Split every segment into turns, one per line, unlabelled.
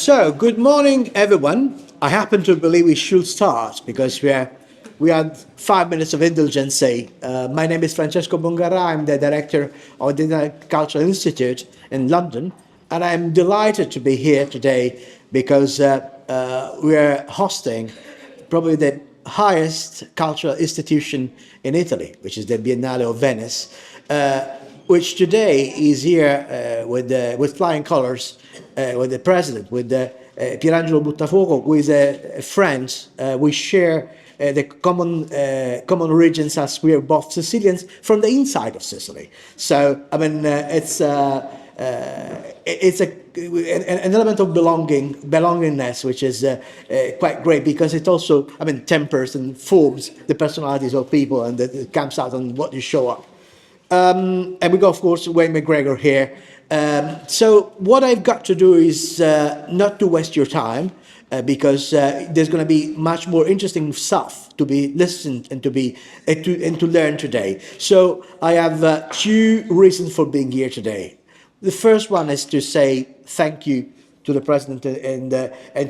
So, good morning, everyone. I happen to believe we should start because we had 5 minutes of indulgence. My name is Francesco Bongarrà. I'm the director of the Cultural Institute in London, and I'm delighted to be here today because we are hosting probably the highest cultural institution in Italy, which is the Biennale of Venice, which today is here with flying colors, with the president, with Pietrangelo Buttafuoco, who is a friend. We share the common origins, as we are both Sicilians from the inside of Sicily. So, I mean, it's an element of belongingness, which is quite great because it also, I mean, tempers and forms the personalities of people, and it comes out on what you show up. And we got, of course, Wayne McGregor here. So what I've got to do is not to waste your time, because there's going to be much more interesting stuff to be listened and to learn today. So I have two reasons for being here today. The first one is to say thank you to the president and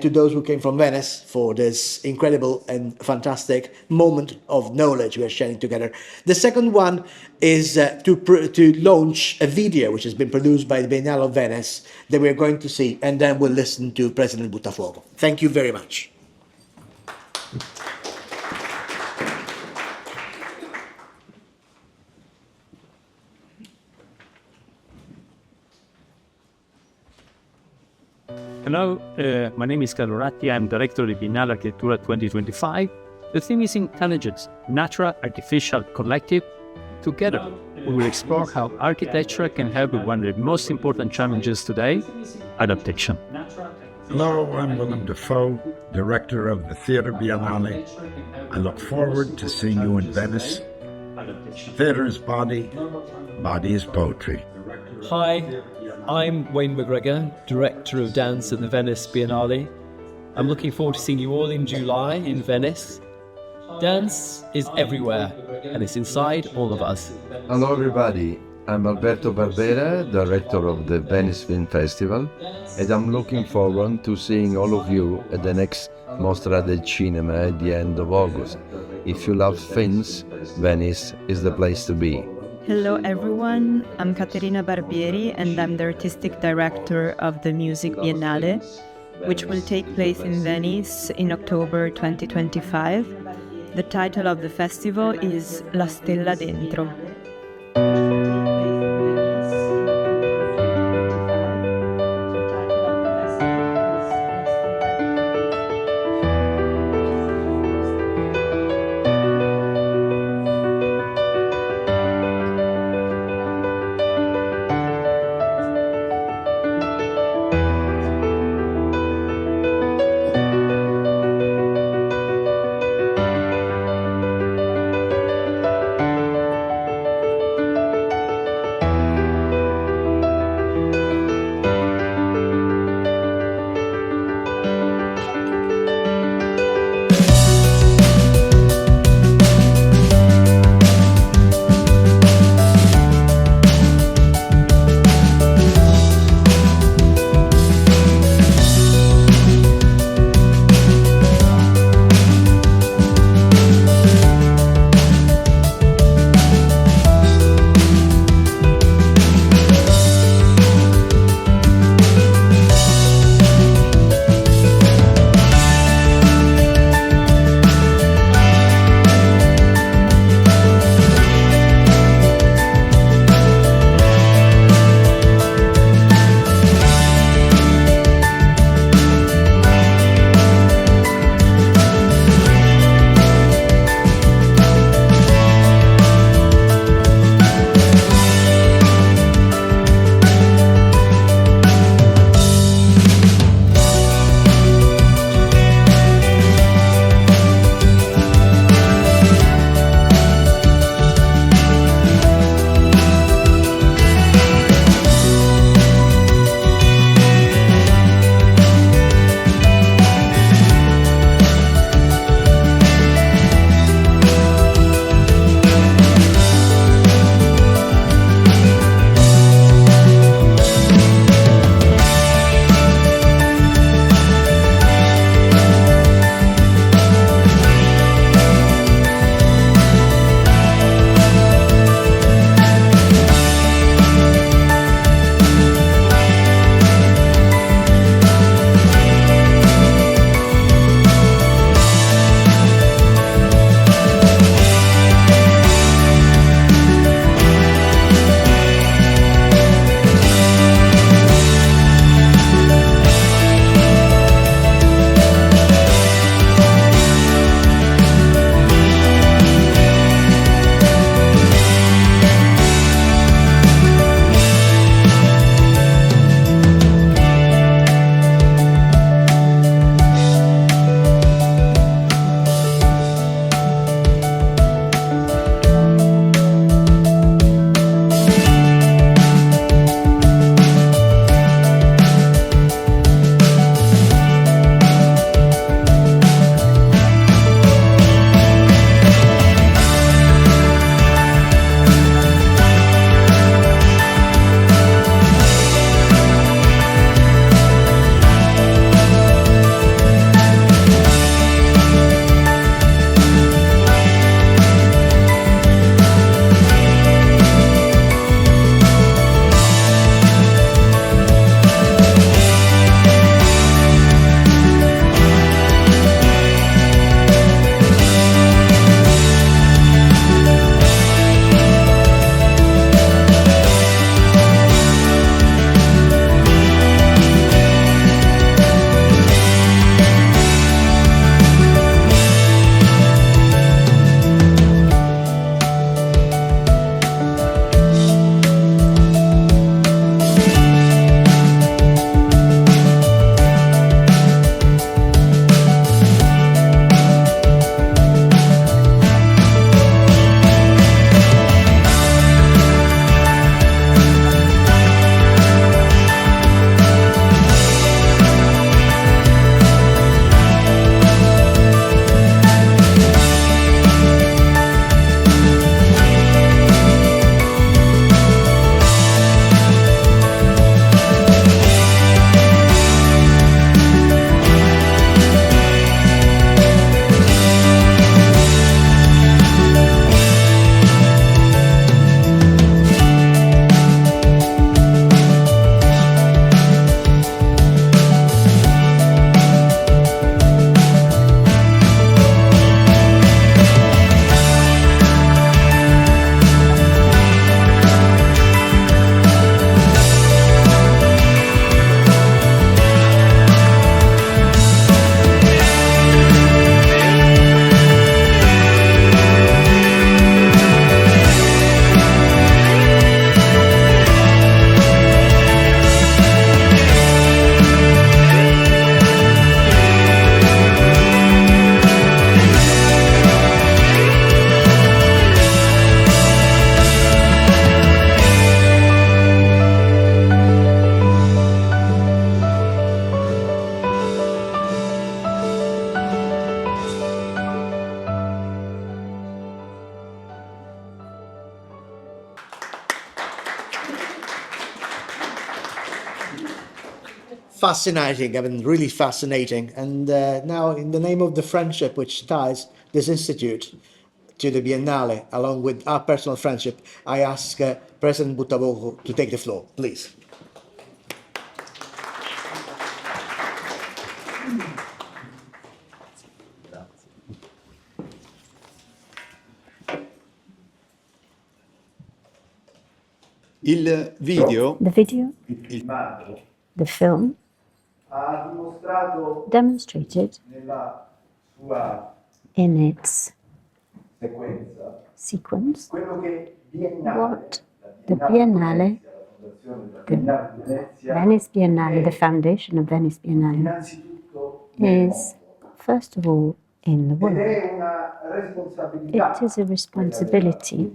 to those who came from Venice for this incredible and fantastic moment of knowledge we are sharing together. The second one is to launch a video which has been produced by the Biennale of Venice that we're going to see, and then we'll listen to President Buttafuoco. Thank you very much.
Hello, my name is Carlo Ratti. I'm director of the Biennale Architettura 2025. The theme is intelligence, natural, artificial, collective. Together, we will explore how architecture can help with one of the most important challenges today, adaptation.
Hello, I'm Willem Dafoe, director of the Theatre Biennale. I look forward to seeing you in Venice. Theatre is body, body is poetry.
Hi, I'm Wayne McGregor, Director of Dance at the Venice Biennale. I'm looking forward to seeing you all in July in Venice. Dance is everywhere, and it's inside all of us.
Hello everybody, I'm Alberto Barbera, Director of the Venice Film Festival, and I'm looking forward to seeing all of you at the next Mostra del Cinema at the end of August. If you love films, Venice is the place to be.
Hello everyone, I'm Caterina Barbieri and I'm the Artistic Director of the Music Biennale, which will take place in Venice in October 2025. The title of the festival is La Stella Dentro.
fascinating, I mean, really fascinating. And now, in the name of the friendship which ties this institute to the Biennale, along with our personal friendship, I ask President Buttafuoco to take the floor, please.
Il video,
The video, the film,
Ha dimostrato
demonstrated
nella sua
in its
sequenza
sequence
quello che
what the Biennale, the Venice Biennale, the foundation of Venice Biennale,
innanzitutto
is, first of all, in the
ed
world.
è una responsabilità
It is a responsibility,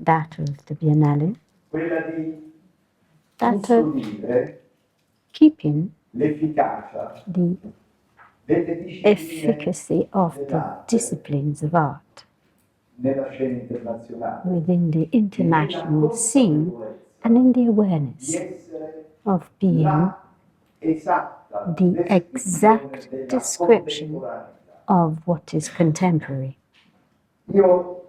that of the Biennale,
quella di
that of
custodire
keeping
l'efficacia
the
delle discipline
efficacy of the disciplines of art
nella scena internazionale,
within the international scene and in the
di
awareness
essere
of being
la esatta
the
descrizione
exact
della
description
contemporaneità.
of what is contemporary.
Io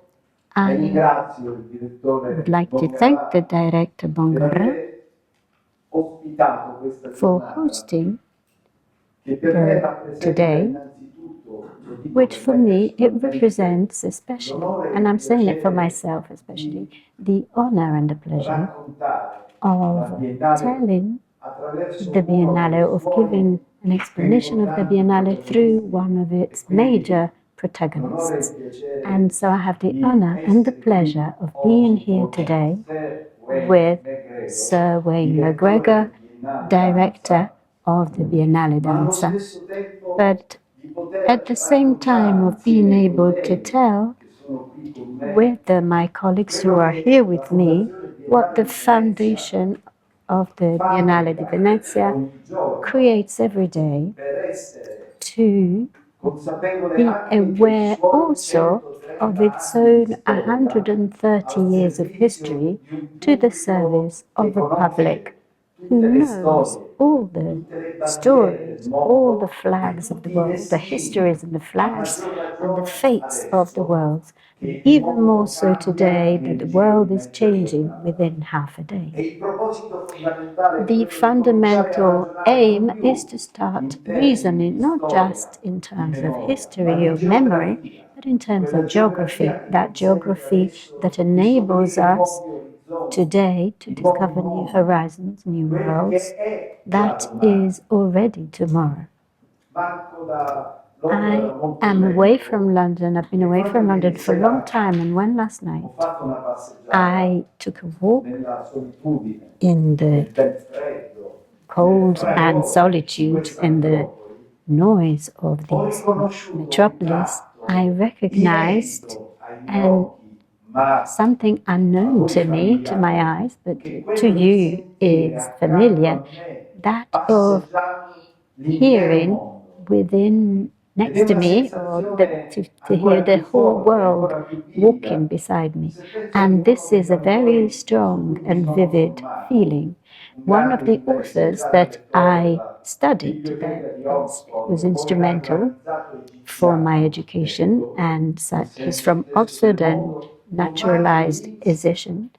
I
ringrazio il direttore
would like to thank the director
per
Bongarrà
aver ospitato questa
for
giornata
hosting
che per me
the
rappresenta
today,
innanzitutto, lo dico
which
per
for
me
me it
personalmente,
represents especially, and I'm saying it for myself especially, the honor and the pleasure
raccontare la
of
Biennale
telling
attraverso
the
uno
Biennale,
dei
of
suoi
giving an explanation of the Biennale through one of its major protagonists. And so I have the honor and the pleasure of being here today with Sir Wayne McGregor, director of the Biennale Danza, but at the same time of being able to tell with my colleagues who are here with me what the foundation of the Biennale di Venezia creates every day to be aware also of its own 130 years of history to the service of a public who knows all the stories, all the flags of the world, the histories and the flags and the fates of the world, even more so today that the world is changing within half a day. The fundamental aim is to start reasoning not just in terms of history or memory, but in terms of geography, that geography that enables us today to discover new horizons, new worlds, that is already tomorrow. I am away from London. I've been away from London for a long time, and when last night I took a walk in the cold and solitude and the noise of this metropolis, I recognized something unknown to me, to my eyes, but to you is familiar, that of hearing within next to me, or to hear the whole world walking beside me. And this is a very strong and vivid feeling. One of the authors that I studied that was instrumental for my education, and he's from Oxford and naturalized Egyptian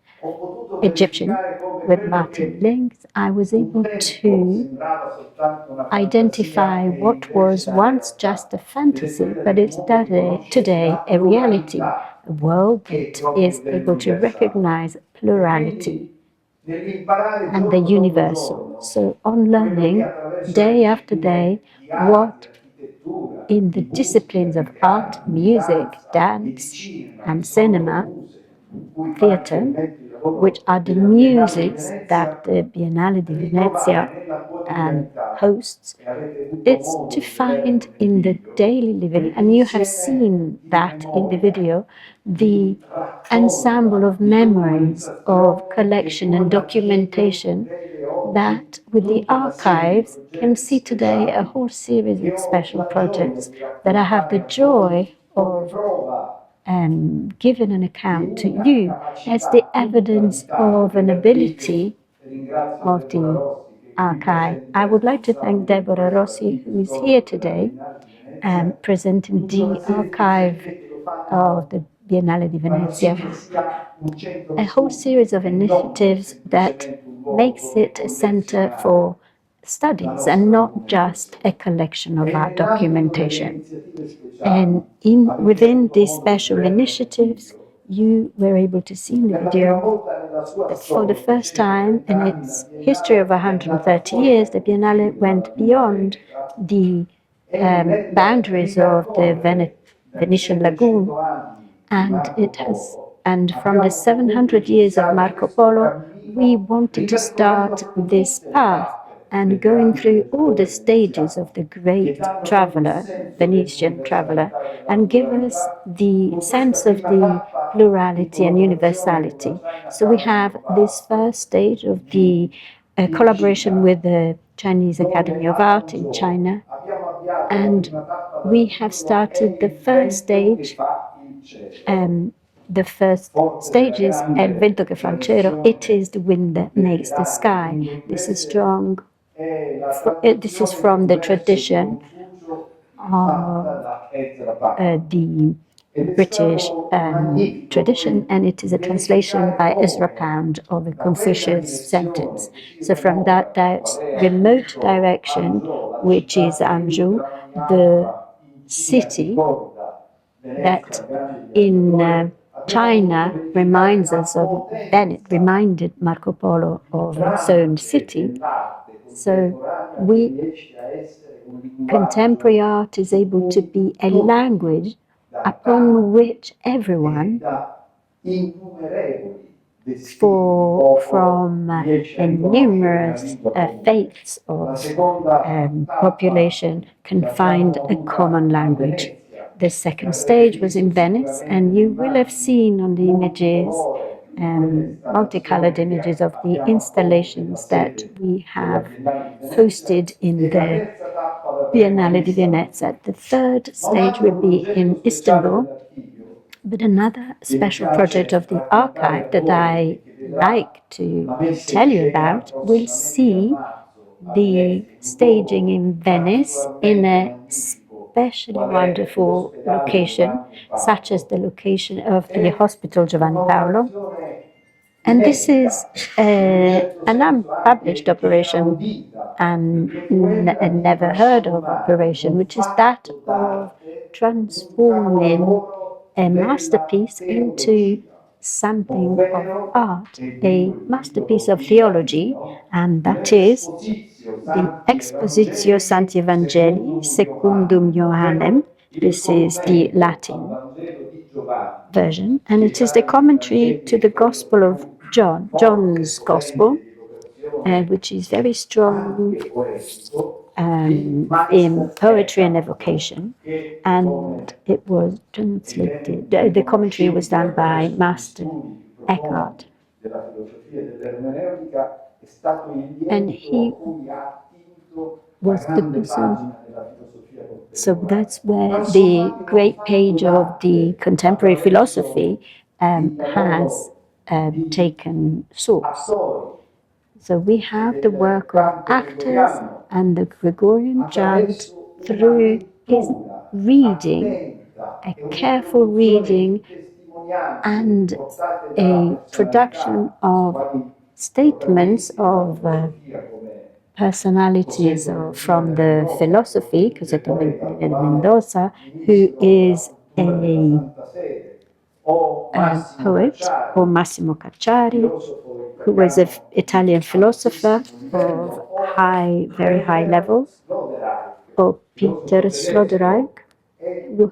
with Martin Links. I was able to identify what was once just a fantasy, but is today a reality, a world that is able to recognize plurality and the universal. So on learning, day after day, what in the disciplines of art, music, dance, and cinema, theatre, which are the musics that the Biennale di Venezia hosts, it's to find in the daily living, and you have seen that in the video, the ensemble of memories, of collection and documentation that with the archives can see today a whole series of special projects that I have the joy of giving an account to you as the evidence of an ability of the archive. I would like to thank Deborah Rossi, who is here today, presenting the archive of the Biennale di Venezia, a whole series of initiatives that makes it a center for studies and not just a collection of art documentation. And within these special initiatives, you were able to see in the video that for the first time in its history of 130 years, the Biennale went beyond the boundaries of the Venetian lagoon, and from the 700 years of Marco Polo, we wanted to start this path and going through all the stages of the great traveler, Venetian traveler, and give us the sense of the plurality and universality. So we have this first stage of the collaboration with the Chinese Academy of Art in China, and we have started the first stage. The first stage is El vento che fa il cielo. It is the wind that makes the sky. This is strong. This is from the tradition of the British tradition, and it is a translation by Ezra Pound of a Confucius sentence. So from that remote direction, which is Anjou, the city that in China reminds us of Venice, reminded Marco Polo of his own city. So contemporary art is able to be a language upon which everyone, from numerous faiths of population, can find a common language. The second stage was in Venice, and you will have seen on the images, multicolored images of the installations that we have hosted in the Biennale di Venezia. The third stage will be in Istanbul, but another special project of the archive that I like to tell you about will see the staging in Venice in a especially wonderful location, such as the location of the Hospital Giovanni Paolo. And this is an unpublished operation and a never heard of operation, which is that of transforming a masterpiece into something of art, a masterpiece of theology, and that is the Expositio Sancti Evangeli Secundum Johannem. This is the Latin version, and it is the commentary to the Gospel of John, John's Gospel, which is very strong in poetry and evocation, and it was translated. The commentary was done by Master Eckhart, and he was the person. So that's where the great page of the contemporary philosophy has taken source. So we have the work of actors, and the Gregorian chant through his reading, a careful reading, and a production of statements of personalities from the philosophy, Cosetta Mendoza, who is a poet, or Massimo Cacciari, who was an Italian philosopher of very high level, or Peter Sloterdijk,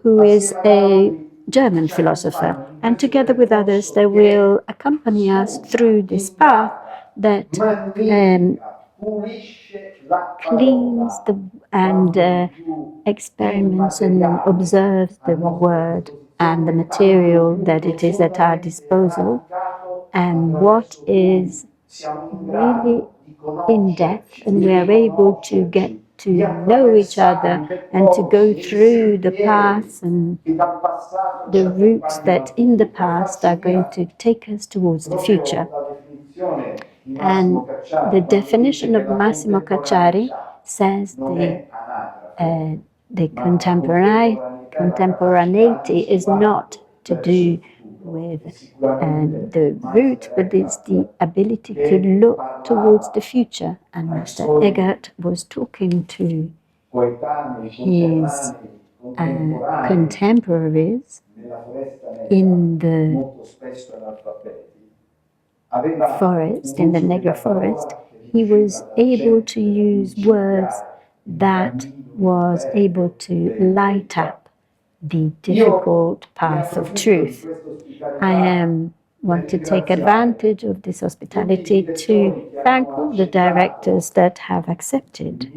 who is a German philosopher. And together with others, they will accompany us through this path that cleans and experiments and observes the word and the material that it is at our disposal, and what is really in depth, and we are able to get to know each other and to go through the paths and the routes that in the past are going to take us towards the future. And the definition of Massimo Cacciari says the contemporaneity is not to do with the root, but it's the ability to look towards the future. And Mr. Eggert was talking to his contemporaries in the forest, in the Negro forest. He was able to use words that was able to light up the difficult path of truth. I want to take advantage of this hospitality to thank all the directors that have accepted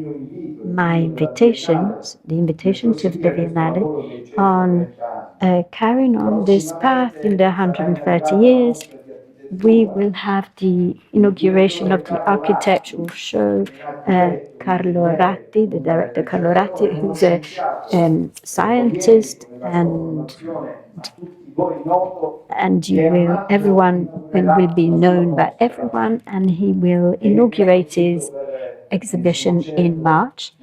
my invitations, the invitation to the Biennale, on carrying on this path in the 130 years. We will have the inauguration of the architectural show. Carlo Ratti, the director Carlo Ratti, who's a scientist, and everyone will be known by everyone, and he will inaugurate his exhibition in March.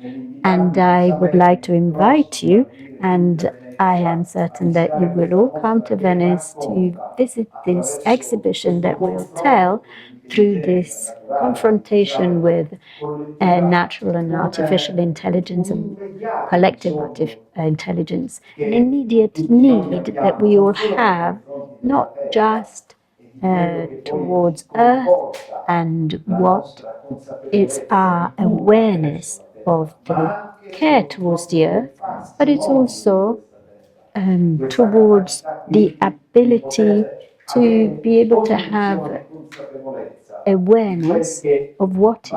And I would like to invite you, and I am certain that you will all come to Venice to visit this exhibition that will tell, through this confrontation with natural and artificial intelligence and collective intelligence, an immediate need that we all have, not just towards Earth and what is our awareness of the care towards the Earth, but it's also towards the ability to be able to have awareness of what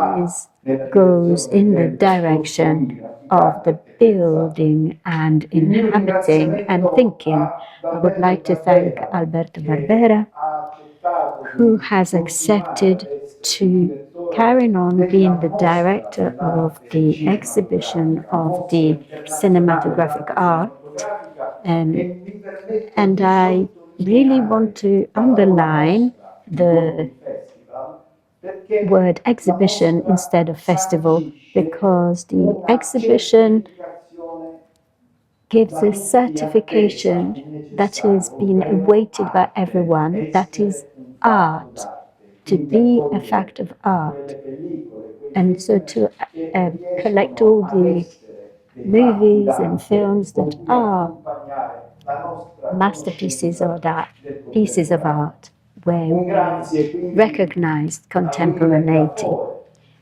goes in the direction of the building and inhabiting and thinking. I would like to thank Alberto Barbera, who has accepted to carry on being the director of the exhibition of the cinematographic art. And I really want to underline the word exhibition instead of festival, because the exhibition gives a certification that has been awaited by everyone, that is art, to be a fact of art. And so to collect all the movies and films that are masterpieces or that pieces of art where we recognize contemporaneity.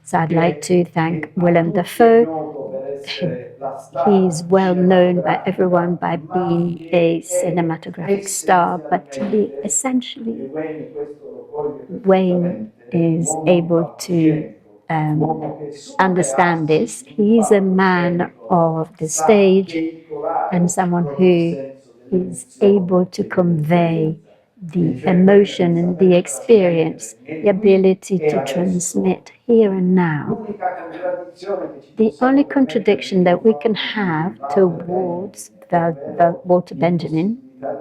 So I'd like to thank Willem Dafoe. He's well known by everyone by being a cinematographic star, but essentially Wayne is able to understand this. He's a man of the stage and someone who is able to convey the emotion and the experience, the ability to transmit here and now. The only contradiction that we can have towards Walter Benjamin,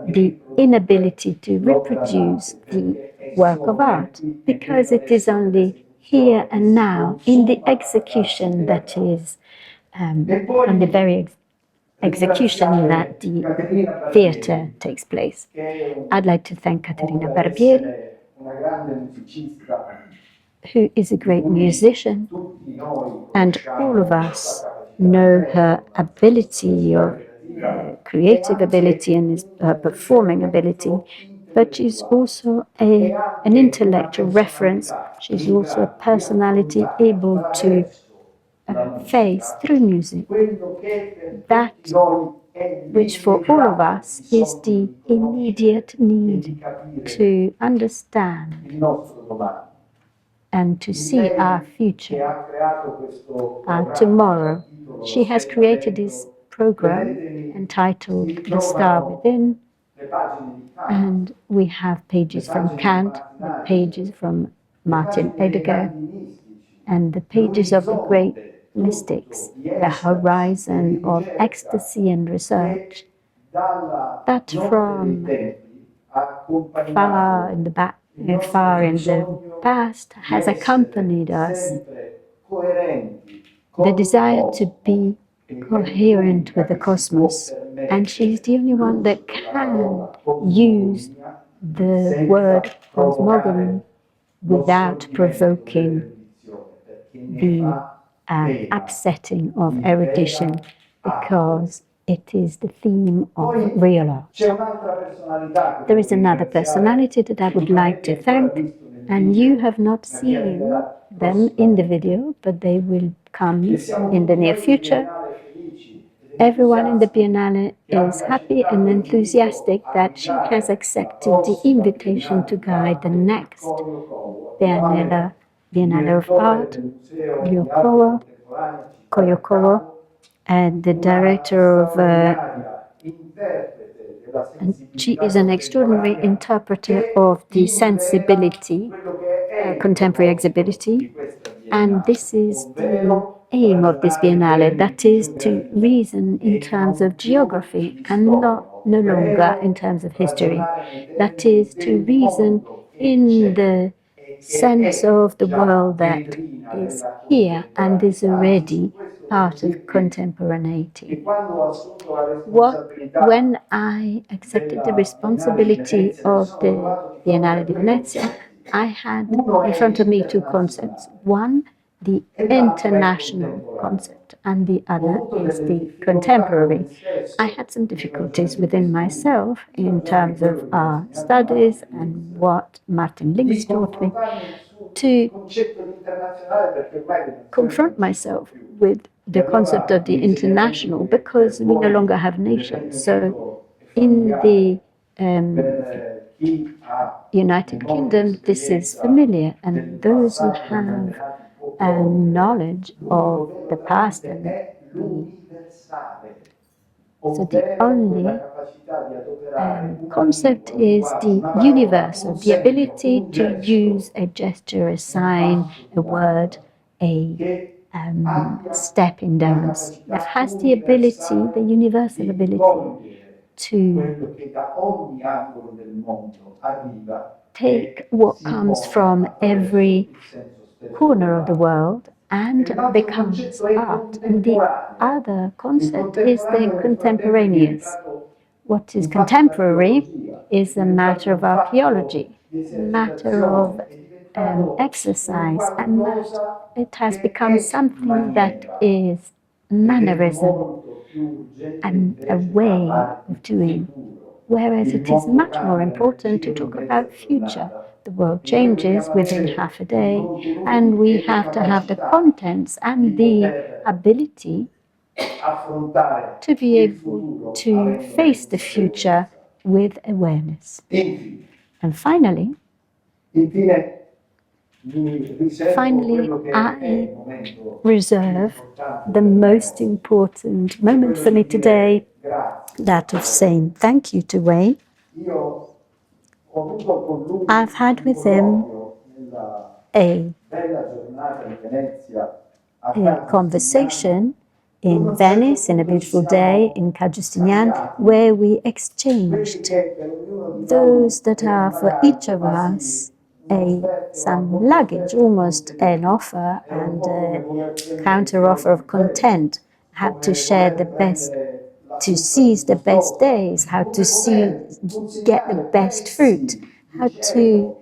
the inability to reproduce the work of art, because it is only here and now in the execution that is, and the very execution that the theatre takes place. I'd like to thank Caterina Barbieri, who is a great musician, and all of us know her ability, or creative ability, and her performing ability, but she's also an intellectual reference. She's also a personality able to face through music that which for all of us is the immediate need to understand and to see our future, our tomorrow. She has created this program entitled The Star Within, and we have pages from Kant, the pages from Martin Heidegger, and the pages of the great mystics, the horizon of ecstasy and research, that from far in the back, far in the past has accompanied us, the desire to be coherent with the cosmos, and she's the only one that can use the word cosmogony without provoking the upsetting of erudition, because it is the theme of real art. There is another personality that I would like to thank, and you have not seen them in the video, but they will come in the near future. Everyone in the Biennale is happy and enthusiastic that she has accepted the invitation to guide the next Biennale of Art, Koyokoro, and the director of and she is an extraordinary interpreter of the sensibility, contemporary exhibility, and this is the aim of this Biennale, that is to reason in terms of geography and no longer in terms of history. That is to reason in the sense of the world that is here and is already part of contemporaneity. When I accepted the responsibility of the Biennale di Venezia, I had in front of me two concepts. One, the international concept, and the other is the contemporary. I had some difficulties within myself in terms of our studies and what Martin Links taught me to confront myself with the concept of the international, because we no longer have nations. So in the United Kingdom, this is familiar, and those who have knowledge of the past and so the only concept is the universal, the ability to use a gesture, a sign, a word, a step in dance that has the ability, the universal ability to take what comes from every corner of the world and becomes art. And the other concept is the contemporaneous. What is contemporary is a matter of archaeology, a matter of exercise, and it has become something that is mannerism and a way of doing, whereas it is much more important to talk about future. The world changes within half a day, and we have to have the contents and the ability to be able to face the future with awareness. And finally, I reserve the most important moment for me today, that of saying thank you to Wayne. I've had with him a conversation in Venice, in a beautiful day, in Ca' Giustinian, where we exchanged those that are for each of us some luggage, almost an offer and a counter offer of content, how to share the best, to seize the best days, how to get the best fruit, how to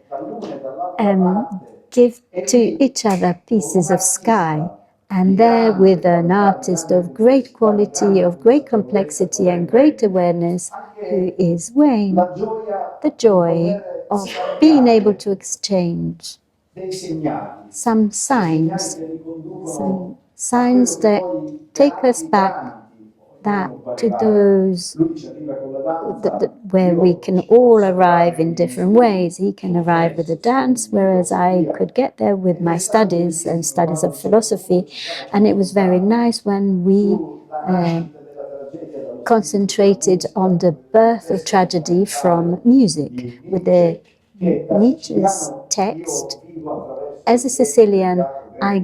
give to each other pieces of sky. And there, with an artist of great quality, of great complexity and great awareness, who is Wayne, the joy of being able to exchange some signs that take us back to those where we can all arrive in different ways. He can arrive with a dance, whereas I could get there with my studies and studies of philosophy. And it was very nice when we concentrated on the birth of tragedy from music, with the Nietzsche's text. As a Sicilian, I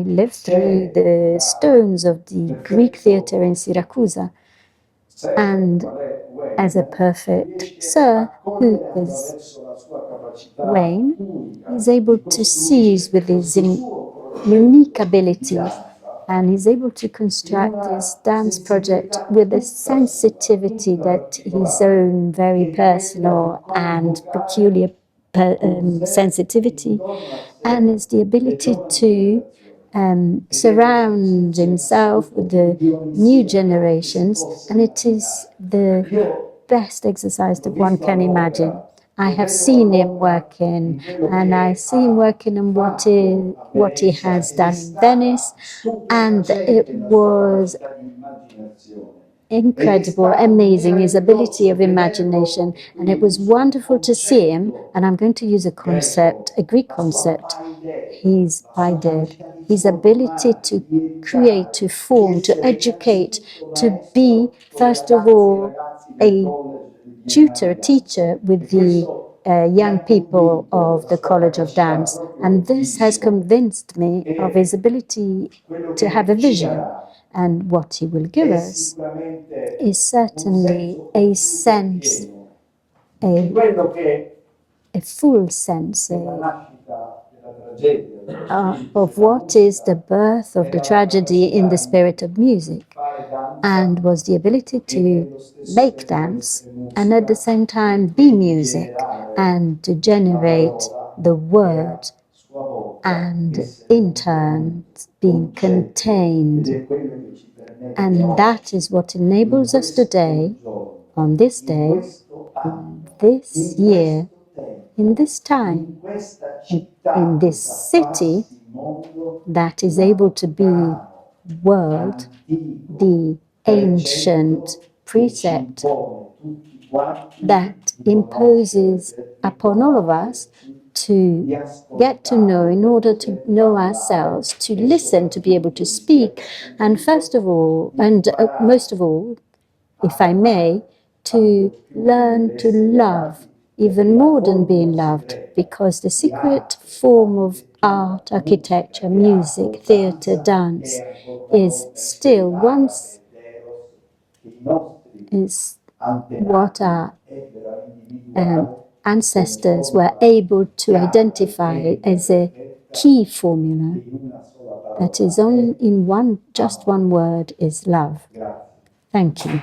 lived through the stones of the Greek theatre in Syracuse, and as a perfect sir who is Wayne is able to seize with his unique ability, and he's able to construct this dance project with a sensitivity that his own very personal and peculiar sensitivity, and is the ability to surround himself with the new generations, and it is the best exercise that one can imagine. I have seen him working, and I see him working on what he has done in Venice, and it was incredible, amazing, his ability of imagination, and it was wonderful to see him. And I'm going to use a concept, a Greek concept. His ability to create, to form, to educate, to be, first of all, a tutor, a teacher with the young people of the College of Dance. And this has convinced me of his ability to have a vision. And what he will give us is certainly a sense, a full sense of what is the birth of the tragedy in the spirit of music, and was the ability to make dance and at the same time be music, and to generate the word, and in turn being contained. And that is what enables us today, on this day, this year, in this time, in this city that is able to be world, the ancient precept that imposes upon all of us to get to know, in order to know ourselves, to listen, to be able to speak, and first of all, and most of all, if I may, to learn to love even more than being loved, because the secret form of art, architecture, music, theatre, dance is still is what our ancestors were able to identify as a key formula that is only in just one word, is love. Thank you.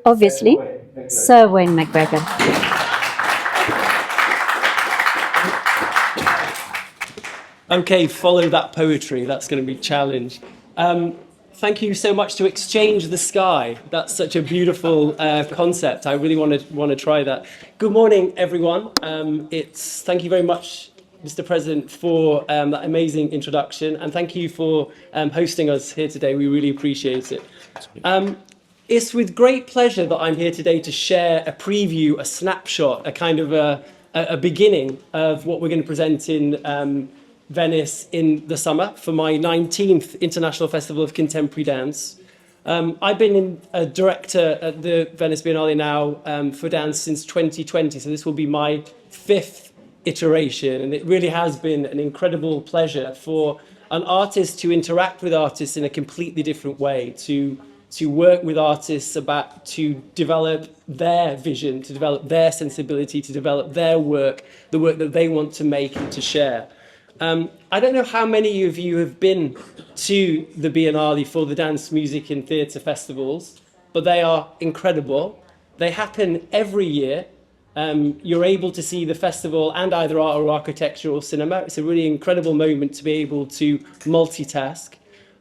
Obviously, Sir Wayne McGregor.
Okay, follow that poetry. That's going to be a challenge. Thank you so much to Exchange the Sky. That's such a beautiful concept. I really want to try that. Good morning, everyone. Thank you very much, Mr. President, for that amazing introduction, and thank you for hosting us here today. We really appreciate it. It's with great pleasure that I'm here today to share a preview, a snapshot, a kind of a beginning of what we're going to present in Venice in the summer for my 19th International Festival of Contemporary Dance. I've been a director at the Venice Biennale now for dance since 2020, so this will be my 5th iteration, and it really has been an incredible pleasure for an artist to interact with artists in a completely different way, to work with artists to develop their vision, to develop their sensibility, to develop their work, the work that they want to make and to share. I don't know how many of you have been to the Biennale for the dance, music and theatre festivals, but they are incredible. They happen every year. You're able to see the festival and either art or architecture or cinema. It's a really incredible moment to be able to multitask.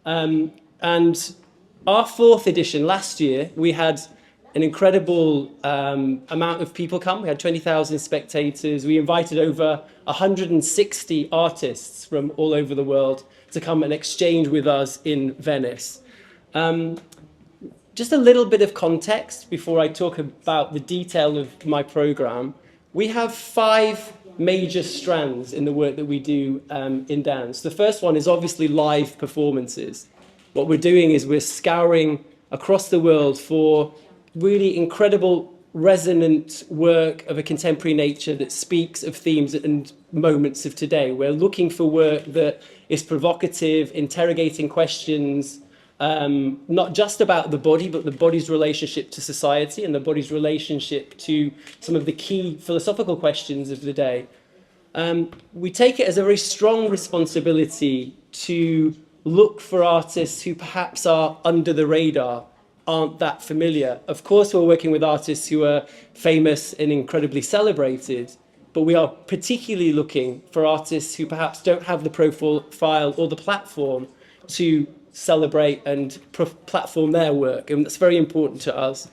And our 4th edition last year, we had an incredible amount of people come. We had 20,000 spectators. We invited over 160 artists from all over the world to come and exchange with us in Venice. Just a little bit of context before I talk about the detail of my program. We have 5 major strands in the work that we do in dance. The first one is obviously live performances. What we're doing is we're scouring across the world for really incredible
resonant work of a contemporary nature that speaks of themes and moments of today. We're looking for work that is provocative, interrogating questions, not just about the body, but the body's relationship to society and the body's relationship to some of the key philosophical questions of the day. We take it as a very strong responsibility to look for artists who perhaps are under the radar, aren't that familiar. Of course, we're working with artists who are famous and incredibly celebrated, but we are particularly looking for artists who perhaps don't have the profile or the platform to celebrate and platform their work, and that's very important to us.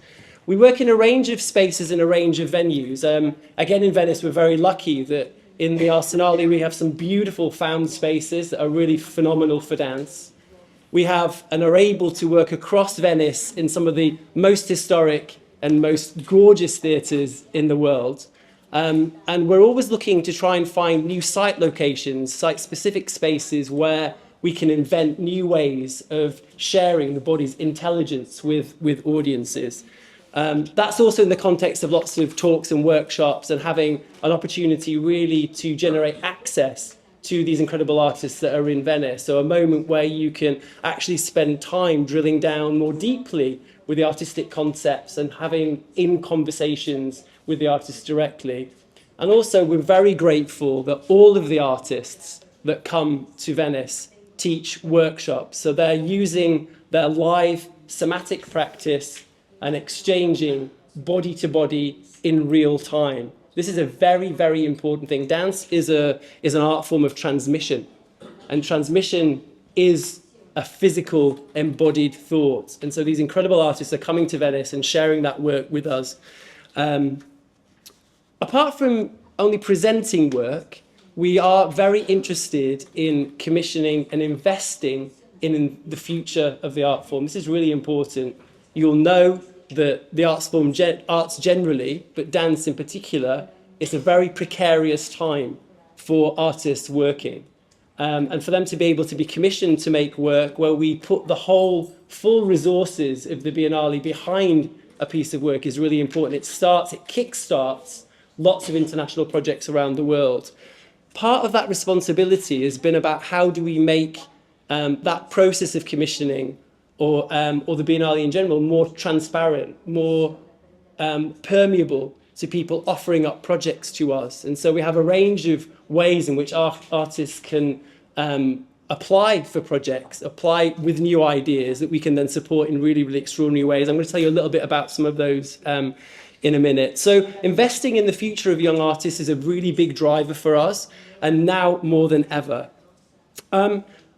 We work in a range of spaces and a range of venues. Again, in Venice, we're very lucky that in the Arsenale we have some beautiful found spaces that are really phenomenal for dance. We have and are able to work across Venice in some of the most historic and most gorgeous theatres in the world. And we're always looking to try and find new site locations, site-specific spaces where we can invent new ways of sharing the body's intelligence with audiences. That's also in the context of lots of talks and workshops and having an opportunity really to generate access to these incredible artists that are in Venice. So a moment where you can actually spend time drilling down more deeply with the artistic concepts and having in conversations with the artists directly. And also we're very grateful that all of the artists that come to Venice teach workshops. So they're using their live somatic practice and exchanging body to body in real time. This is a very, very important thing. Dance is an art form of transmission, and transmission is a physical embodied thought. And so these incredible artists are coming to Venice and sharing that work with us. Apart from only presenting work, we are very interested in commissioning and investing in the future of the art form. This is really important. You'll know that the arts generally, but dance in particular, is a very precarious time for artists working. And for them to be able to be commissioned to make work where we put the whole full resources of the Biennale behind a piece of work is really important. It kickstarts lots of international projects around the world. Part of that responsibility has been about how do we make that process of commissioning or the Biennale in general more transparent, more permeable to people offering up projects to us. And so we have a range of ways in which artists can apply for projects, apply with new ideas that we can then support in really, really extraordinary ways. I'm going to tell you a little bit about some of those in a minute. So investing in the future of young artists is a really big driver for us, and now more than ever.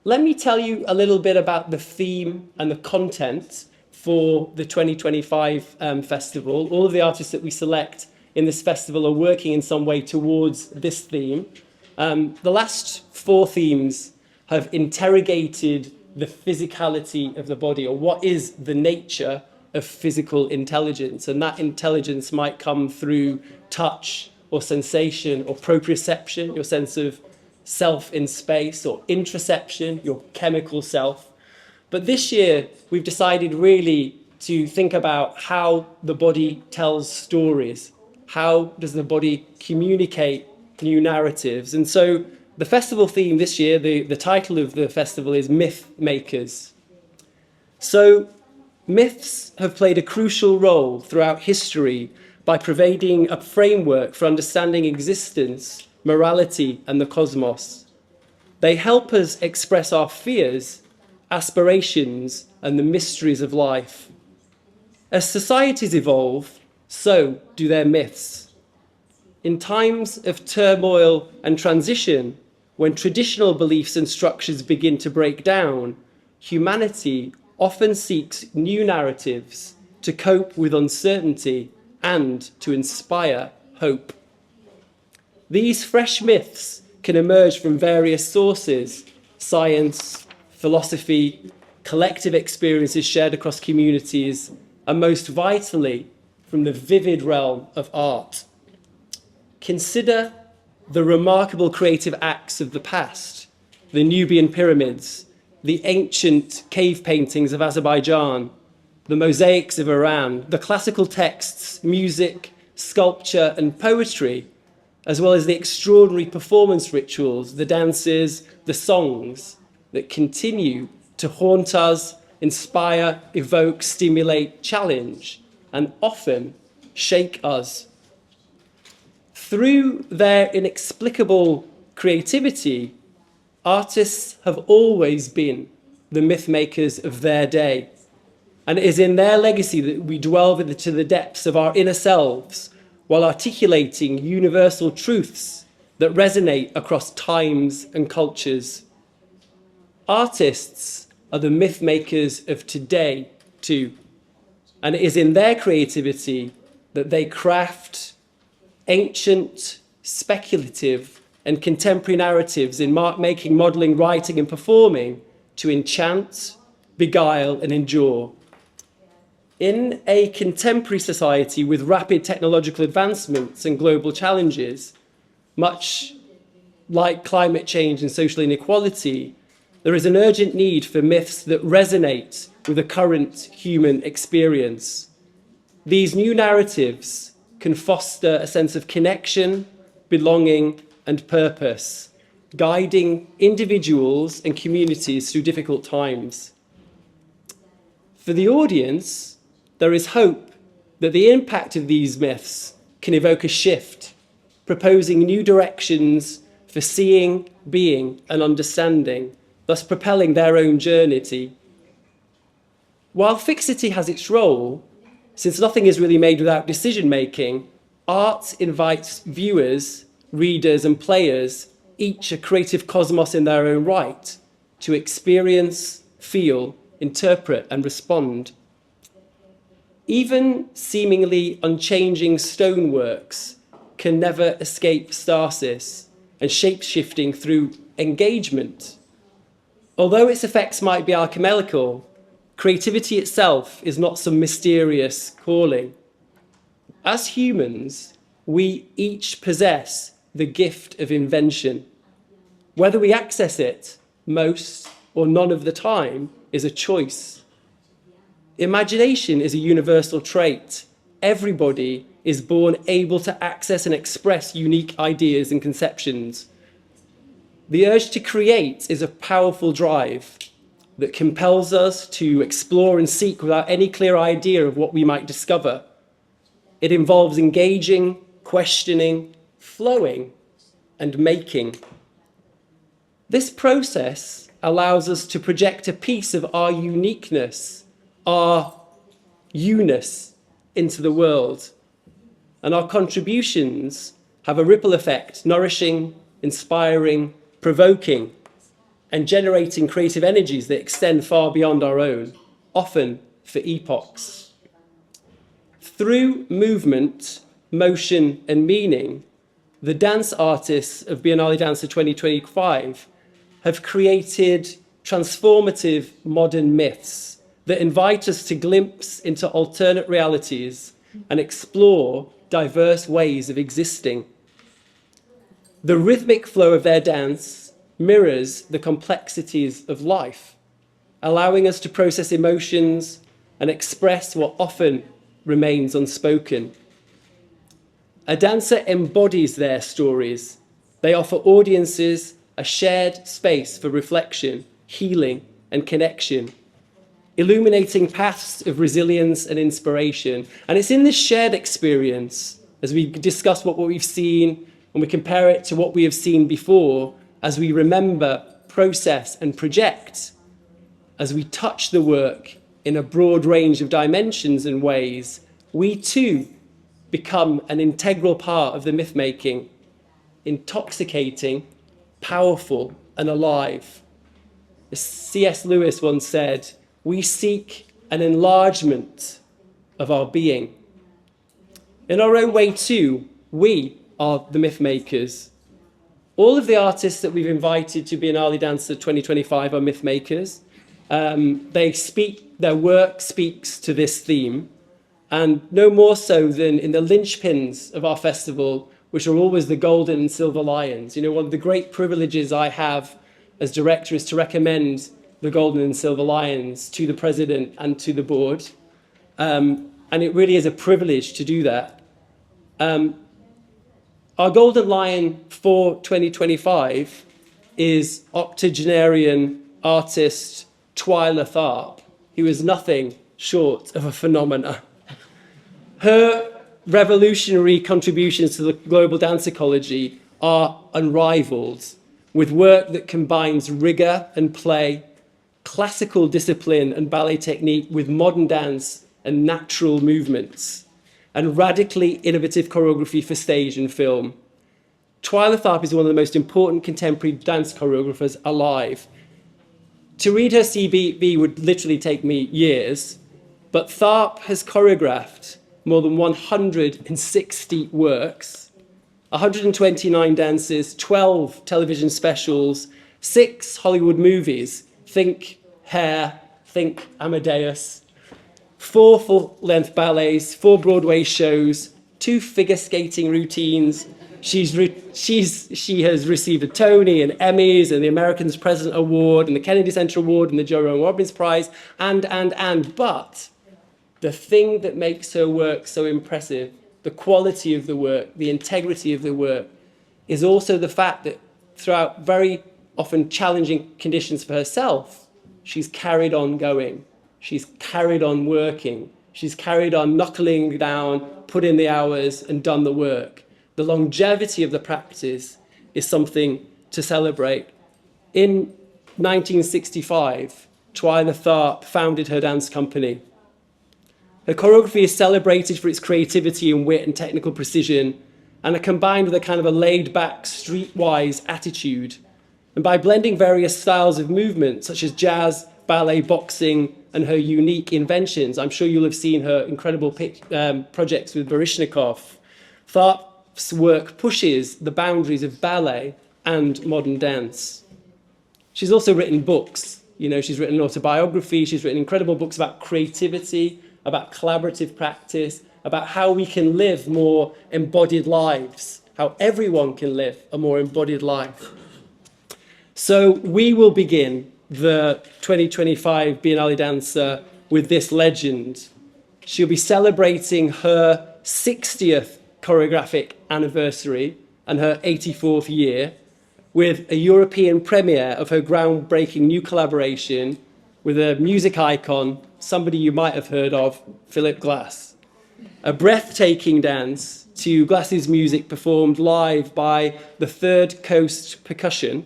Let me tell you a little bit about the theme and the content for the 2025 festival. All of the artists that we select in this festival are working in some way towards this theme. The last 4 themes have interrogated the physicality of the body, or what is the nature of physical intelligence. And that intelligence might come through touch or sensation or proprioception, your sense of self in space, or interoception, your chemical self. But this year, we've decided really to think about how the body tells stories. How does the body communicate new narratives? And so the festival theme this year, the title of the festival is Myth Makers. So myths have played a crucial role throughout history by providing a framework for understanding existence, morality, and the cosmos. They help us express our fears, aspirations, and the mysteries of life. As societies evolve, so do their myths. In times of turmoil and transition, when traditional beliefs and structures begin to break down, humanity often seeks new narratives to cope with uncertainty and to inspire hope. These fresh myths can emerge from various sources: science, philosophy, collective experiences shared across communities, and most vitally, from the vivid realm of art. Consider the remarkable creative acts of the past, the Nubian pyramids, the ancient cave paintings of Azerbaijan, the mosaics of Iran, the classical texts, music, sculpture, and poetry, as well as the extraordinary performance rituals, the dances, the songs that continue to haunt us, inspire, evoke, stimulate, challenge, and often shake us. Through their inexplicable creativity, artists have always been the myth makers of their day. And it is in their legacy that we delve into the depths of our inner selves while articulating universal truths that resonate across times and cultures. Artists are the myth makers of today too. And it is in their creativity that they craft ancient, speculative, and contemporary narratives in making, modelling, writing, and performing to enchant, beguile, and endure. In a contemporary society with rapid technological advancements and global challenges, much like climate change and social inequality, there is an urgent need for myths that resonate with the current human experience. These new narratives can foster a sense of connection, belonging, and purpose, guiding individuals and communities through difficult times. For the audience, there is hope that the impact of these myths can evoke a shift, proposing new directions for seeing, being, and understanding, thus propelling their own journey. While fixity has its role, since nothing is really made without decision-making, art invites viewers, readers, and players, each a creative cosmos in their own right, to experience, feel, interpret, and respond. Even seemingly unchanging stoneworks can never escape stasis and shape-shifting through engagement. Although its effects might be alchemical, creativity itself is not some mysterious calling. As humans, we each possess the gift of invention. Whether we access it most or none of the time is a choice. Imagination is a universal trait. Everybody is born able to access and express unique ideas and conceptions. The urge to create is a powerful drive that compels us to explore and seek without any clear idea of what we might discover. It involves engaging, questioning, flowing, and making. This process allows us to project a piece of our uniqueness, our you-ness into the world. And our contributions have a ripple effect, nourishing, inspiring, provoking, and generating creative energies that extend far beyond our own, often for epochs. Through movement, motion, and meaning, the dance artists of Biennale Danza 2025 have created transformative modern myths that invite us to glimpse into alternate realities and explore diverse ways of existing. The rhythmic flow of their dance mirrors the complexities of life, allowing us to process emotions and express what often remains unspoken. A dancer embodies their stories. They offer audiences a shared space for reflection, healing, and connection, illuminating paths of resilience and inspiration. And it's in this shared experience, as we discuss what we've seen, and we compare it to what we have seen before, as we remember, process, and project, as we touch the work in a broad range of dimensions and ways, we too become an integral part of the myth-making, intoxicating, powerful, and alive. As C.S. Lewis once said, we seek an enlargement of our being. In our own way too, we are the myth makers. All of the artists that we've invited to Biennale Danza 2025 are myth makers. Their work speaks to this theme, and no more so than in the linchpins of our festival, which are always the golden and silver lions. You know, one of the great privileges I have as director is to recommend the golden and silver lions to the president and to the board. and it really is a privilege to do that. Our Golden Lion for 2025 is octogenarian artist Twyla Tharp, who is nothing short of a phenomena. Her revolutionary contributions to the global dance ecology are unrivaled, with work that combines rigor and play, classical discipline and ballet technique with modern dance and natural movements, and radically innovative choreography for stage and film. Twyla Tharp is one of the most important contemporary dance choreographers alive. To read her CV would literally take me years, but Tharp has choreographed more than 160 works, 129 dances, 12 television specials, 6 Hollywood movies, think Hair, think Amadeus, 4 full-length ballets, 4 Broadway shows, 2 figure skating routines. She has received a Tony and Emmys and the Americans President Award and the Kennedy Center Award and the Jerome Robbins Prize, but the thing that makes her work so impressive, the quality of the work, the integrity of the work, is also the fact that throughout very often challenging conditions for herself, she's carried on going. She's carried on working. She's carried on knuckling down, put in the hours and done the work. The longevity of the practice is something to celebrate. In 1965, Twyla Tharp founded her dance company. Her choreography is celebrated for its creativity and wit and technical precision, and are combined with a kind of a laid-back, streetwise attitude. And by blending various styles of movement, such as jazz, ballet, boxing, and her unique inventions, I'm sure you'll have seen her incredible projects with Baryshnikov, Tharp's work pushes the boundaries of ballet and modern dance. She's also written books. She's written an autobiography, she's written incredible books about creativity, about collaborative practice, about how we can live more embodied lives, how everyone can live a more embodied life. So we will begin the 2025 Biennale Danza with this legend. She'll be celebrating her 60th choreographic anniversary and her 84th year with a European premiere of her groundbreaking new collaboration with a music icon, somebody you might have heard of, Philip Glass. A breathtaking dance to Glass's music performed live by the Third Coast Percussion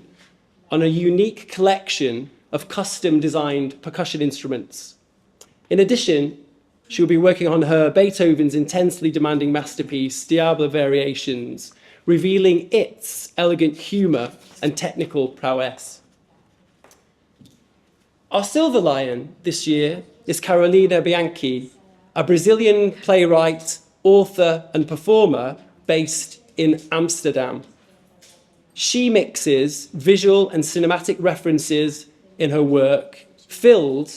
on a unique collection of custom-designed percussion instruments. In addition, she'll be working on her Beethoven's intensely demanding masterpiece, Diablo Variations, revealing its elegant humour and technical prowess. Our silver lion this year is Carolina Bianchi, a Brazilian playwright, author and performer based in Amsterdam. She mixes visual and cinematic references in her work, filled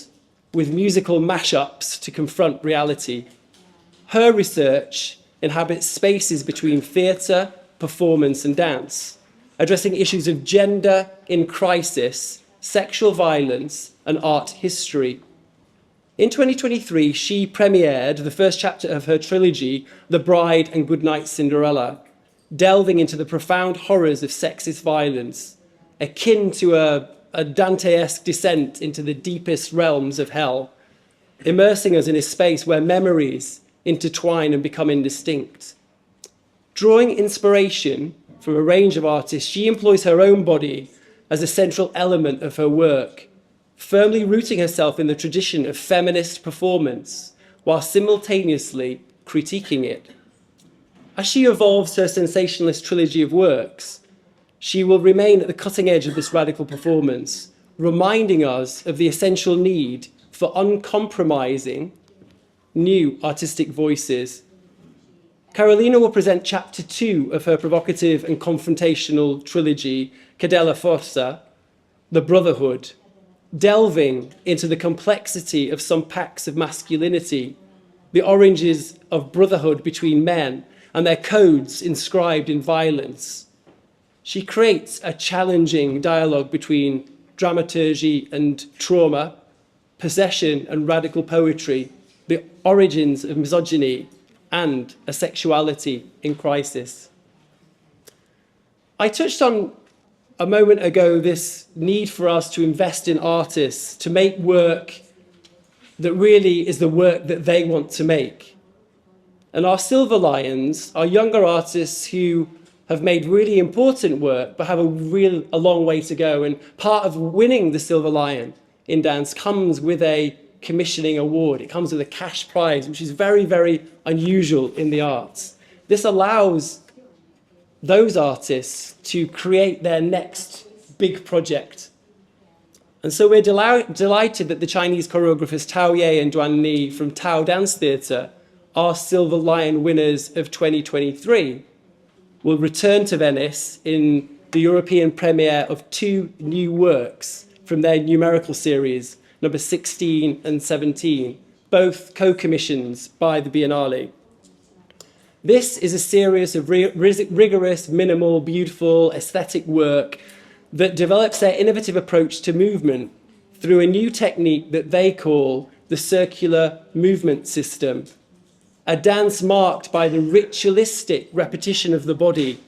with musical mashups to confront reality. Her research inhabits spaces between theatre, performance and dance, addressing issues of gender in crisis, sexual violence and art history. In 2023, she premiered the first chapter of her trilogy, The Bride and Goodnight Cinderella, delving into the profound horrors of sexist violence, akin to a Dante-esque descent into the deepest realms of hell, immersing us in a space where memories intertwine and become indistinct. Drawing inspiration from a range of artists, she employs her own body as a central element of her work, firmly rooting herself in the tradition of feminist performance while simultaneously critiquing it. As she evolves her sensationalist trilogy of works, she will remain at the cutting edge of this radical performance, reminding us of the essential need for uncompromising new artistic voices. Carolina will present chapter 2 of her provocative and confrontational trilogy, Cadella Forza, The Brotherhood, delving into the complexity of some pacts of masculinity, the oranges of brotherhood between men and their codes inscribed in violence. She creates a challenging dialogue between dramaturgy and trauma, possession and radical poetry, the origins of misogyny and a sexuality in crisis. I touched on a moment ago this need for us to invest in artists, to make work that really is the work that they want to make. And our Silver Lions are younger artists who have made really important work, but have a long way to go. And part of winning the Silver Lion in dance comes with a commissioning award. It comes with a cash prize, which is very, very unusual in the arts. This allows those artists to create their next big project. And so we're delighted that the Chinese choreographers Tao Ye and Duan Ni from Tao Dance Theatre, our Silver Lion winners of 2023, will return to Venice in the European premiere of 2 new works from their numerical series, number 16 and 17, both co-commissions by the Biennale. This is a series of rigorous, minimal, beautiful, aesthetic work that develops their innovative approach to movement through a new technique that they call the circular movement system, a dance marked by the ritualistic repetition of the body,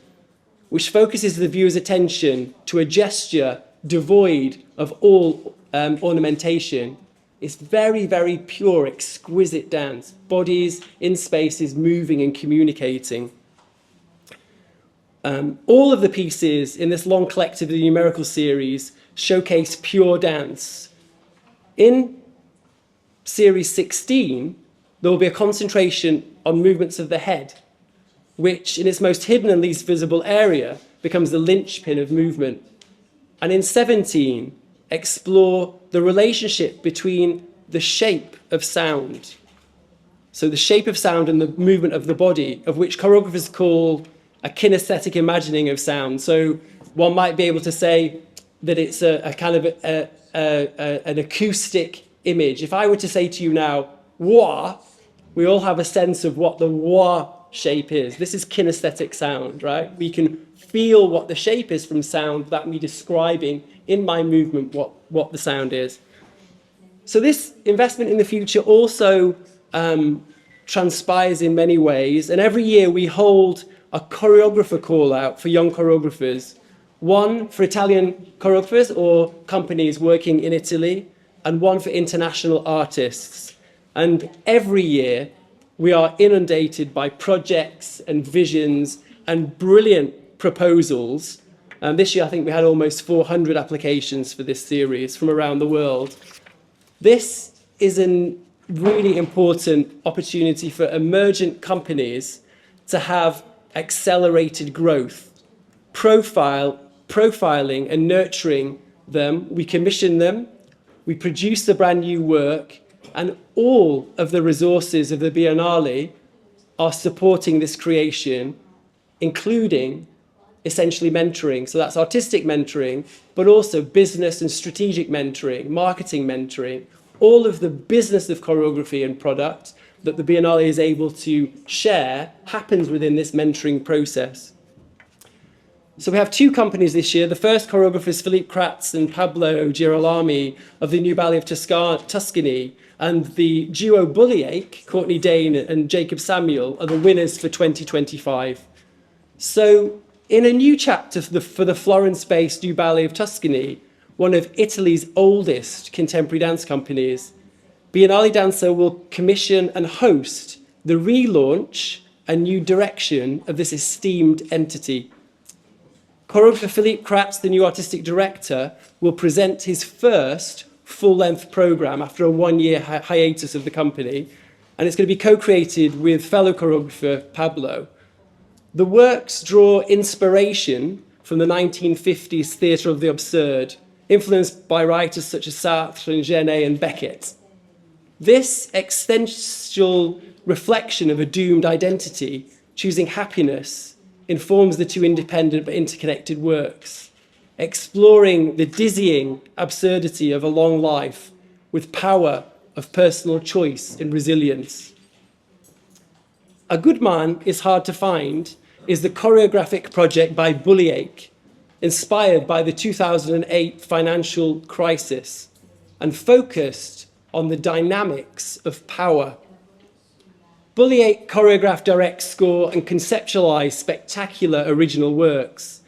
which focuses the viewer's attention to a gesture devoid of all ornamentation. It's very, very pure, exquisite dance, bodies in spaces moving and communicating. All of the pieces in this long collective of the numerical series showcase pure dance. In series 16, there will be a concentration on movements of the head, which in its most hidden and least visible area becomes the linchpin of movement. And in 17, explore the relationship between the shape of sound. So the shape of sound and the movement of the body, of which choreographers call a kinesthetic imagining of sound. So one might be able to say that it's a kind of an acoustic image. If I were to say to you now, wah, we all have a sense of what the wah shape is. This is kinesthetic sound, right? We can feel what the shape is from sound without me describing in my movement what the sound is. So this investment in the future also transpires in many ways. And every year we hold a choreographer call out for young choreographers, one for Italian choreographers or companies working in Italy, and one for international artists. And every year we are inundated by projects and visions and brilliant proposals. And this year I think we had almost 400 applications for this series from around the world. This is a really important opportunity for emergent companies to have accelerated growth, profiling and nurturing them. We commission them, we produce the brand new work, and all of the resources of the Biennale are supporting this creation, including essentially mentoring. So that's artistic mentoring, but also business and strategic mentoring, marketing mentoring, all of the business of choreography and product that the Biennale is able to share happens within this mentoring process. So we have 2 companies this year. The first choreographers, Philippe Kratz and Pablo Girolami of the New Ballet of Tuscany, and the duo Buttafuoco, Courtney Dane and Jacob Samuel, are the winners for 2025. So in a new chapter for the Florence-based New Ballet of Tuscany, one of Italy's oldest contemporary dance companies, Biennale Danza will commission and host the relaunch and new direction of this esteemed entity. Choreographer Philippe Kratz, the new artistic director, will present his first full-length program after a 1-year hiatus of the company, and it's going to be co-created with fellow choreographer Pablo. The works draw inspiration from the 1950s theatre of the absurd, influenced by writers such as Sartre and Genet and Beckett. This existential reflection of a doomed identity, choosing happiness, informs the 2 independent but interconnected works, exploring the dizzying absurdity of a long life with power of personal choice and resilience. A Good Man Is Hard to Find is the choreographic project by Buttafuoco, inspired by the 2008 financial crisis and focused on the dynamics of power Bully choreograph, direct, score, and conceptualize spectacular original works.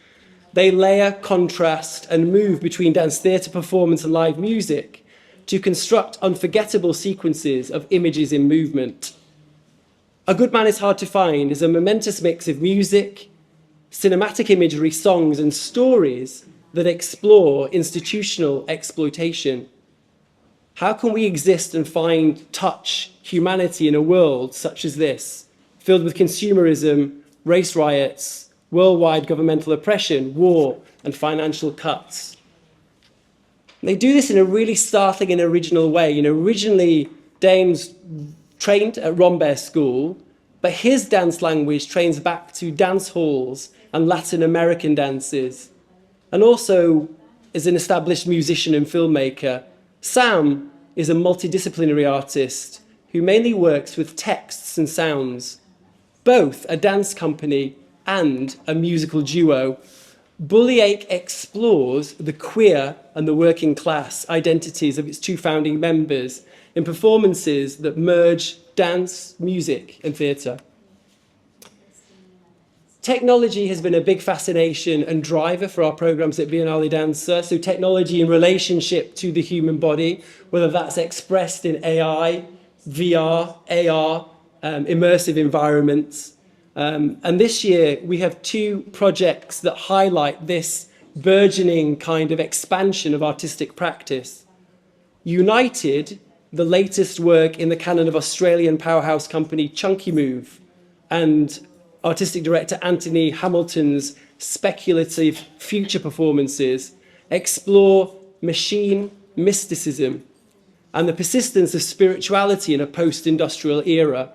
They layer, contrast, and move between dance theatre performance and live music to construct unforgettable sequences of images in movement. A Good Man is Hard to Find is a momentous mix of music, cinematic imagery, songs, and stories that explore institutional exploitation. How can we exist and find touch, humanity in a world such as this, filled with consumerism, race riots, worldwide governmental oppression, war, and financial cuts? They do this in a really startling and original way. Originally, Dames trained at Rambert School, but his dance language trains back to dance halls and Latin American dances. And also, as an established musician and filmmaker, Sam is a multidisciplinary artist who mainly works with texts and sounds, both a dance company and a musical duo. Bullafuoco explores the queer and the working class identities of its two founding members in performances that merge dance, music, and theatre. Technology has been a big fascination and driver for our programs at Biennale Danza. So technology in relationship to the human body, whether that's expressed in AI, VR, AR, immersive environments. And this year we have two projects that highlight this burgeoning kind of expansion of artistic practice. United, the latest work in the canon of Australian powerhouse company Chunky Move, and artistic director Anthony Hamilton's speculative future performances, explore machine mysticism and the persistence of spirituality in a post-industrial era.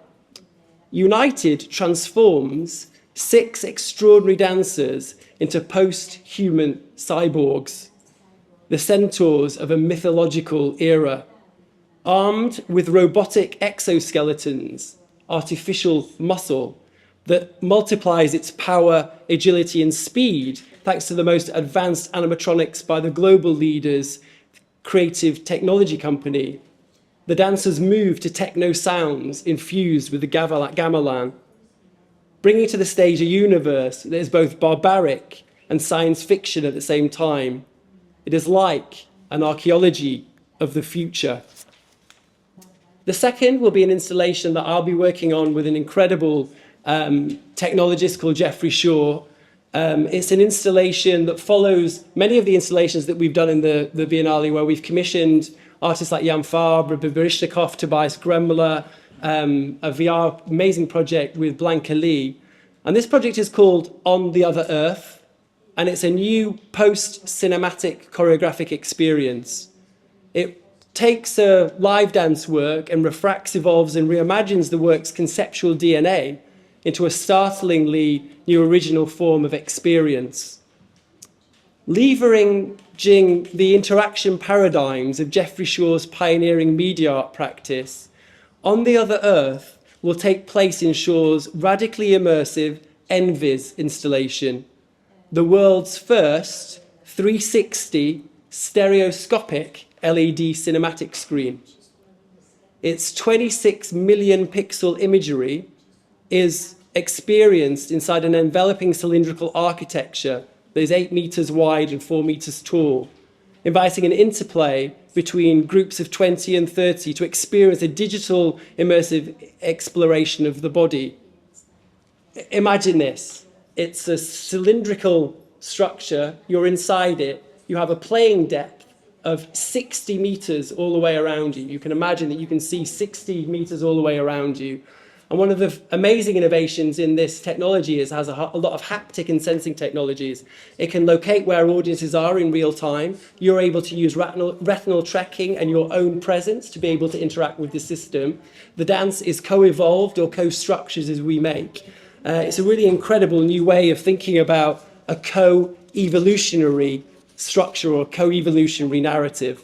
United transforms 6 extraordinary dancers into post-human cyborgs, the centaurs of a mythological era, armed with robotic exoskeletons, artificial muscle, that multiplies its power, agility, and speed thanks to the most advanced animatronics by the global leaders, creative technology company. The dancers move to techno sounds infused with the gamelan, bringing to the stage a universe that is both barbaric and science fiction at the same time. It is like an archaeology of the future. The second will be an installation that I'll be working on with an incredible technologist called Jeffrey Shaw. It's an installation that follows many of the installations that we've done in the Biennale, where we've commissioned artists like Jan Fabre, Barishnikov, Tobias Gremler, a VR amazing project with Blanca Lee. And this project is called On the Other Earth, and it's a new post-cinematic choreographic experience. It takes a live dance work and refracts, evolves, and reimagines the work's conceptual DNA into a startlingly new original form of experience. Leveraging the interaction paradigms of Jeffrey Shaw's pioneering media art practice, On the Other Earth will take place in Shaw's radically immersive Envis installation, the world's first 360 stereoscopic LED cinematic screen. Its 26 million pixel imagery is experienced inside an enveloping cylindrical architecture that is 8 meters wide and 4 meters tall, inviting an interplay between groups of 20 and 30 to experience a digital immersive exploration of the body. Imagine this. It's a cylindrical structure. You're inside it. You have a playing depth of 60 meters all the way around you. You can imagine that you can see 60 meters all the way around you. And one of the amazing innovations in this technology is it has a lot of haptic and sensing technologies. It can locate where audiences are in real time. You're able to use retinal tracking and your own presence to be able to interact with the system. The dance is co-evolved or co-structured as we make. It's a really incredible new way of thinking about a co-evolutionary structure or co-evolutionary narrative.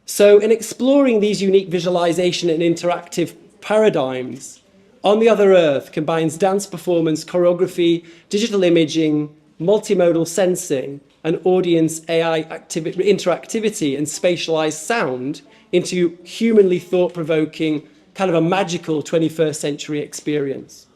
So in exploring these unique visualization and interactive paradigms, On the Other Earth combines dance performance, choreography, digital imaging, multimodal sensing, and audience AI interactivity and spatialized sound into humanly thought-provoking, kind of a magical 21st century experience.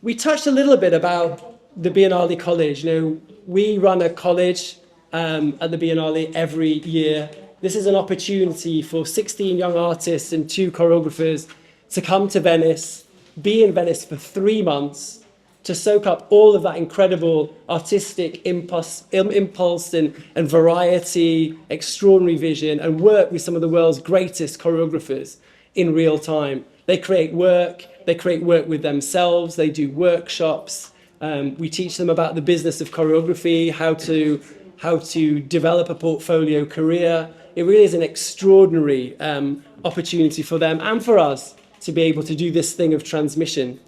We touched a little bit about the Biennale College. You know, we run a college at the Biennale every year. This is an opportunity for 16 young artists and 2 choreographers to come to Venice, be in Venice for 3 months, to soak up all of that incredible artistic impulse and variety, extraordinary vision, and work with some of the world's greatest choreographers in real time. They create work with themselves, they do workshops, we teach them about the business of choreography, how to develop a portfolio career. It really is an extraordinary opportunity for them and for us to be able to do this thing of transmission.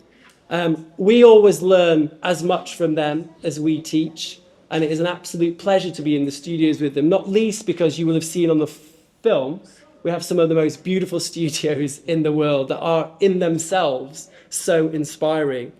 We always learn as much from them as we teach, and it is an absolute pleasure to be in the studios with them, not least because you will have seen on the film, we have some of the most beautiful studios in the world that are in themselves so inspiring.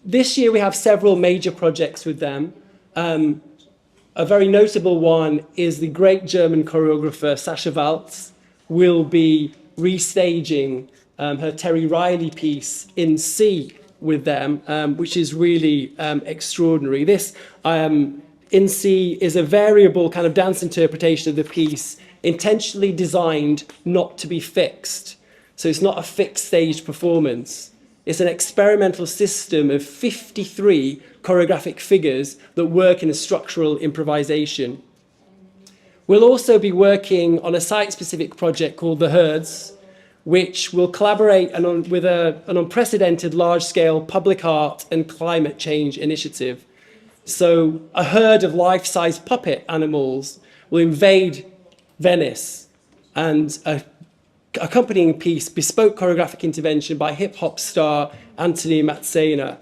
This year we have several major projects with them. A very notable one is the great German choreographer Sascha Waltz will be restaging her Terry Riley piece in C with them, which is really extraordinary. This in C is a variable kind of dance interpretation of the piece, intentionally designed not to be fixed. So it's not a fixed stage performance. It's an experimental system of 53 choreographic figures that work in a structural improvisation. We'll also be working on a site-specific project called The Herds, which will collaborate with an unprecedented large-scale public art and climate change initiative. So a herd of life-size puppet animals will invade Venice, and a accompanying piece, bespoke choreographic intervention by hip-hop star Anthony Mazzena.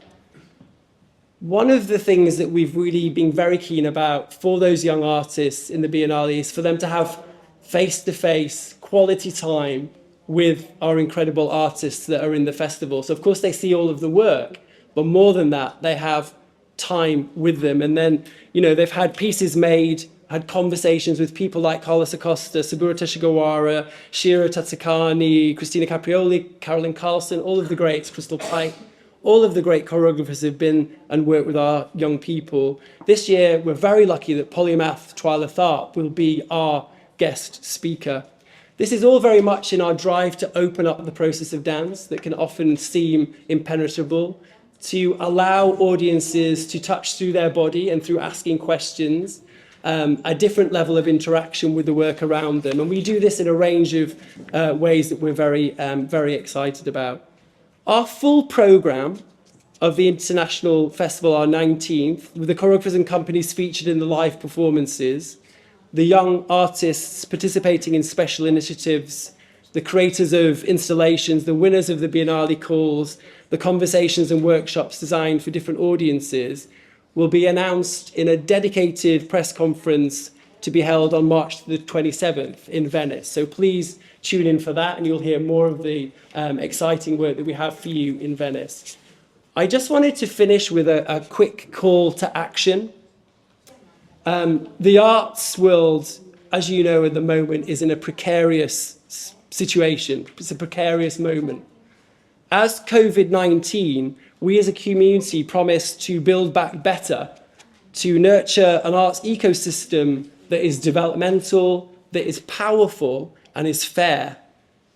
One of the things that we've really been very keen about for those young artists in the Biennale is for them to have face-to-face quality time with our incredible artists that are in the festival. So of course they see all of the work, but more than that, they have time with them. And then, you know, they've had pieces made, had conversations with people like Carlos Acosta, Saburo Teshigawara, Shira Tatsukani, Christina Caprioli, Carolyn Carlson, all of the greats, Crystal Pike, all of the great choreographers have been and worked with our young people. This year, we're very lucky that Polymath Twyla Tharp will be our guest speaker. This is all very much in our drive to open up the process of dance that can often seem impenetrable, to allow audiences to touch through their body and through asking questions, a different level of interaction with the work around them. And we do this in a range of ways that we're very excited about. Our full programme of the International Festival, our 19th, with the choreographers and companies featured in the live performances, the young artists participating in special initiatives, the creators of installations, the winners of the Biennale calls, the conversations and workshops designed for different audiences, will be announced in a dedicated press conference to be held on March the 27th in Venice. So please tune in for that, and you'll hear more of the exciting work that we have for you in Venice. I just wanted to finish with a quick call to action. The arts world, as you know, at the moment is in a precarious situation. It's a precarious moment. As COVID-19, we as a community promise to build back better, to nurture an arts ecosystem that is developmental, that is powerful and is fair.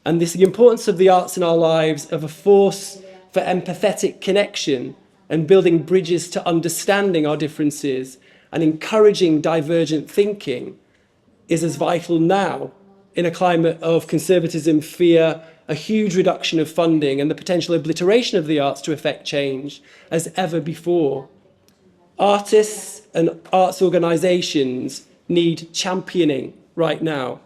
And this is the importance of the arts in our lives, of a force for empathetic connection and building bridges to understanding our differences and encouraging divergent thinking, is as vital now in a climate of conservatism, fear, a huge reduction of funding and the potential obliteration of the arts to effect change as ever before. Artists and arts organisations need championing right now.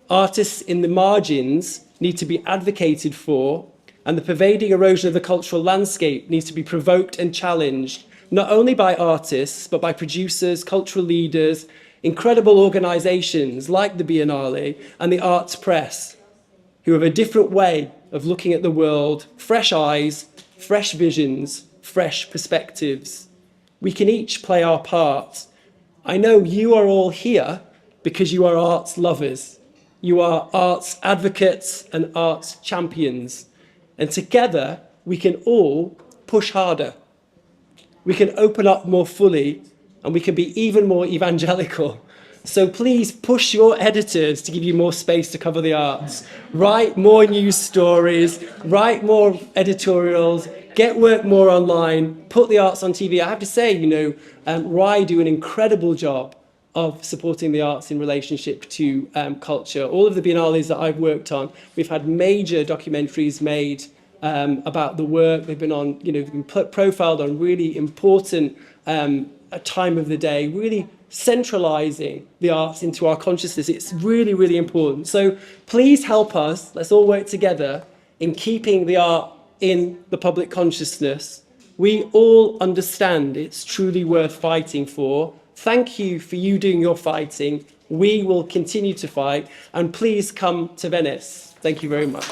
Artists in the margins need to be advocated for, and the pervading erosion of the cultural landscape needs to be provoked and challenged, not only by artists, but by producers, cultural leaders, incredible organisations like the Biennale and the arts press, who have a different way of looking at the world, fresh eyes, fresh visions, fresh perspectives. We can each play our part. I know you are all here because you are arts lovers. You are arts advocates and arts champions. And together, we can all push harder. We can open up more fully, and we can be even more evangelical. So please push your editors to give you more space to cover the arts. Write more news stories, write more editorials, get work more online, put the arts on TV. I have to say, RAI do an incredible job of supporting the arts in relationship to culture. All of the biennales that I've worked on, we've had major documentaries made about the work. They've been on, been profiled on really important time of the day, really centralizing the arts into our consciousness. It's really, really important. So please help us. Let's all work together in keeping the art in the public consciousness. We all understand it's truly worth fighting for. Thank you for you doing your fighting. We will continue to fight, and please come to Venice. Thank you very much.